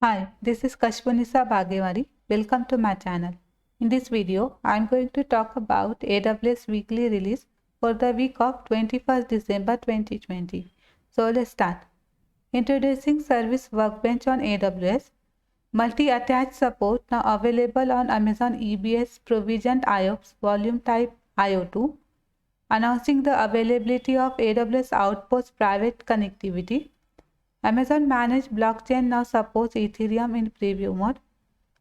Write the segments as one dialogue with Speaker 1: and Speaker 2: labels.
Speaker 1: Hi, this is Kashpunisa Bhagewari. Welcome to my channel. In this video, I am going to talk about AWS weekly release for the week of 21st December 2020. So let's start. Introducing Service Workbench on AWS. Multi-attached support now available on Amazon EBS Provisioned IOPS Volume Type IO2. Announcing the availability of AWS Outpost Private Connectivity. Amazon Managed Blockchain now supports Ethereum in preview mode,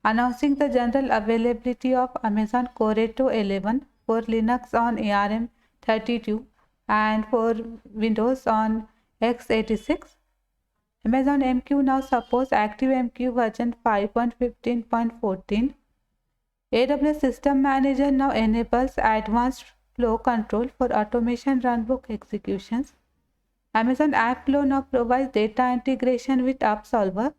Speaker 1: announcing the general availability of Amazon Corretto 11 for Linux on ARM32 and for Windows on x86. Amazon MQ now supports ActiveMQ version 5.15.14. AWS System Manager now enables advanced flow control for automation runbook executions. Amazon AppFlow now provides data integration with AppSolver.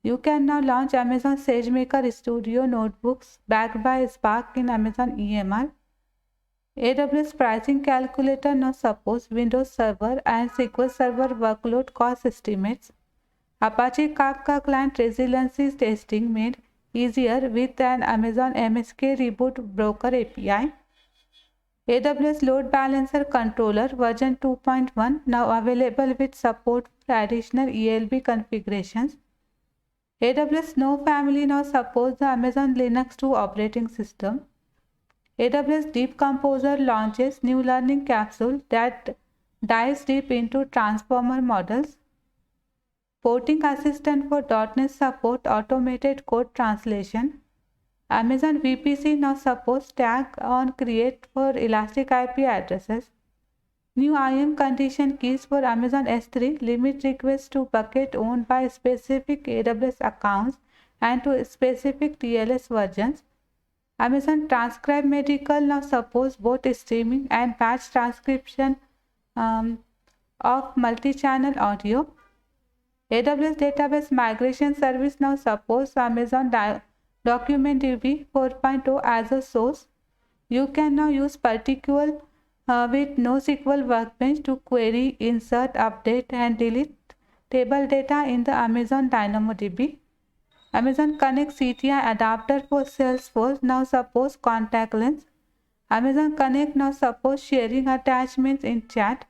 Speaker 1: You can now launch Amazon SageMaker Studio notebooks backed by Spark in Amazon EMR. AWS Pricing Calculator now supports Windows Server and SQL Server workload cost estimates. Apache Kafka Client Resiliency testing made easier with an Amazon MSK Reboot Broker API. AWS Load Balancer Controller version 2.1 now available with support for additional ELB configurations. AWS Snow family now supports the Amazon Linux 2 operating system. AWS Deep Composer launches new learning capsule that dives deep into transformer models. Porting Assistant for .NET support automated code translation. Amazon VPC now supports tag on create for elastic IP addresses. New IAM condition keys for Amazon S3 limit requests to bucket owned by specific AWS accounts and to specific TLS versions. Amazon Transcribe Medical now supports both streaming and batch transcription of multi-channel audio. AWS Database Migration Service now supports Amazon DocumentDB 4.0 as a source. You can now use Particle with NoSQL Workbench to query, insert, update, and delete table data in the Amazon DynamoDB. Amazon Connect CTI adapter for Salesforce now supports contact lens. Amazon Connect now supports sharing attachments in chat.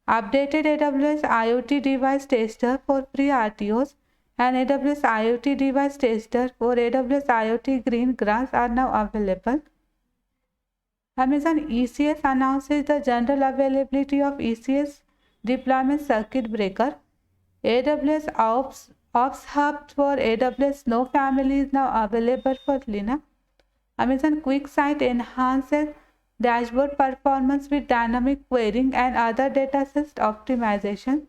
Speaker 1: Updated AWS IoT Device Tester for free RTOs and AWS IoT Device Tester for AWS IoT Greengrass are now available. Amazon ECS announces the general availability of ECS Deployment Circuit Breaker. AWS Ops Hub for AWS Snow family is now available for Linux. Amazon QuickSight enhances dashboard performance with dynamic querying and other dataset optimization.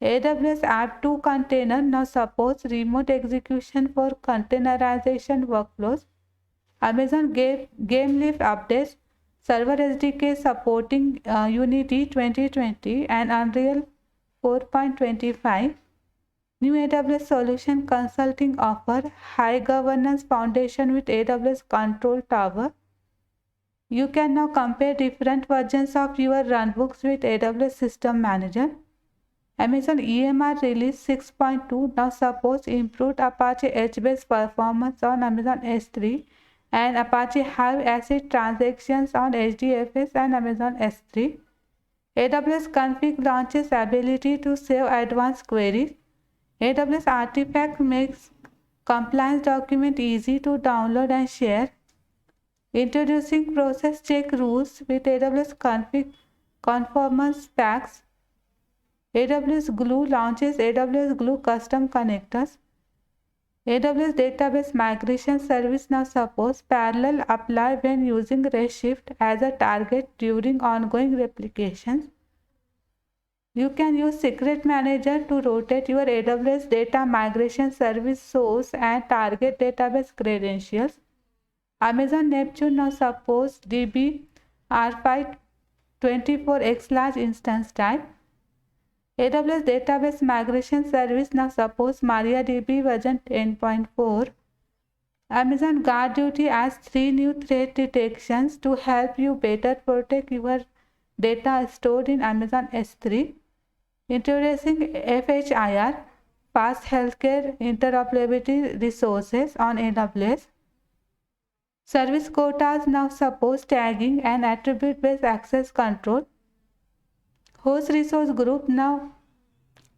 Speaker 1: AWS App2 Container now supports remote execution for containerization workflows. Amazon GameLeaf updates Server SDK supporting Unity 2020 and Unreal 4.25. New AWS Solution Consulting offer High Governance Foundation with AWS Control Tower. You can now compare different versions of your runbooks with AWS System Manager. Amazon EMR Release 6.2 now supports improved Apache H-based performance on Amazon S3 and Apache Hive Asset transactions on HDFS and Amazon S3. AWS Config launches ability to save advanced queries. AWS Artifact makes compliance document easy to download and share. Introducing process check rules with AWS Config conformance packs. AWS Glue launches AWS Glue custom connectors. AWS Database Migration Service now supports parallel apply when using Redshift as a target during ongoing replications. You can use Secret Manager to rotate your AWS Data Migration Service source and target database credentials. Amazon Neptune now supports DB R5 24x large instance type. AWS Database Migration Service now supports MariaDB version 10.4. Amazon GuardDuty adds 3 new threat detections to help you better protect your data stored in Amazon S3. Introducing FHIR fast healthcare interoperability resources on AWS. Service quotas now support tagging and attribute-based access control. Host resource group now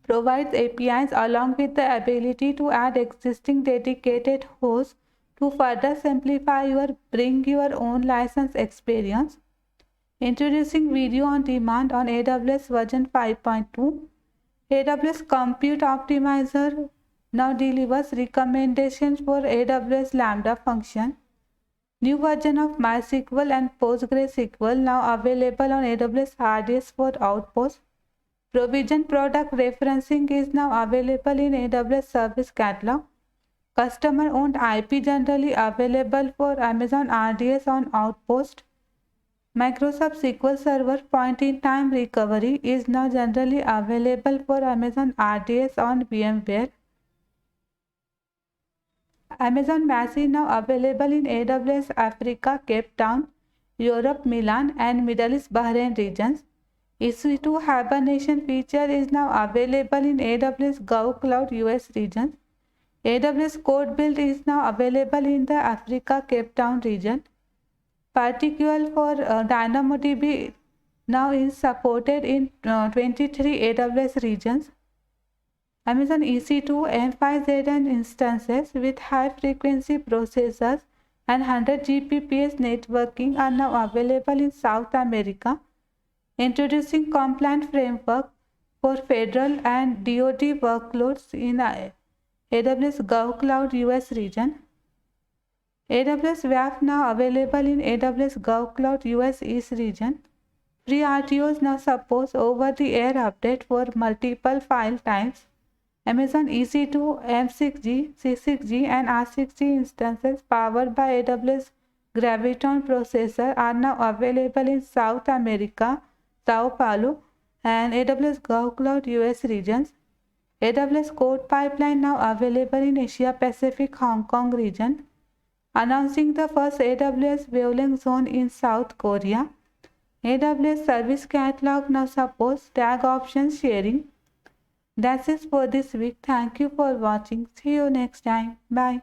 Speaker 1: provides APIs along with the ability to add existing dedicated hosts to further simplify your bring your own license experience. Introducing video on demand on AWS version 5.2. AWS Compute Optimizer now delivers recommendations for AWS Lambda function. New version of MySQL and PostgreSQL now available on AWS RDS for Outpost. Provision product referencing is now available in AWS Service Catalog. Customer-owned IP generally available for Amazon RDS on Outpost. Microsoft SQL Server point-in-time recovery is now generally available for Amazon RDS on VMware. Amazon Massey now available in AWS Africa, Cape Town, Europe, Milan, and Middle East Bahrain regions. EC2 Hibernation feature is now available in AWS GovCloud US regions. AWS Code Build is now available in the Africa, Cape Town region. Particular for DynamoDB now is supported in 23 AWS regions. Amazon EC2 M5ZN instances with high-frequency processors and 100 Gbps networking are now available in South America. Introducing compliant framework for federal and DoD workloads in AWS GovCloud US region. AWS WAF now available in AWS GovCloud US East region. FreeRTOS now supports over-the-air update for multiple file types. Amazon EC2, M6G, C6G, and R6G instances powered by AWS Graviton processor are now available in South America, Sao Paulo, and AWS GovCloud US regions. AWS Code Pipeline now available in Asia Pacific, Hong Kong region. Announcing the first AWS Wavelength Zone in South Korea. AWS Service Catalog now supports tag options sharing. That's it for this week. Thank you for watching. See you next time. Bye.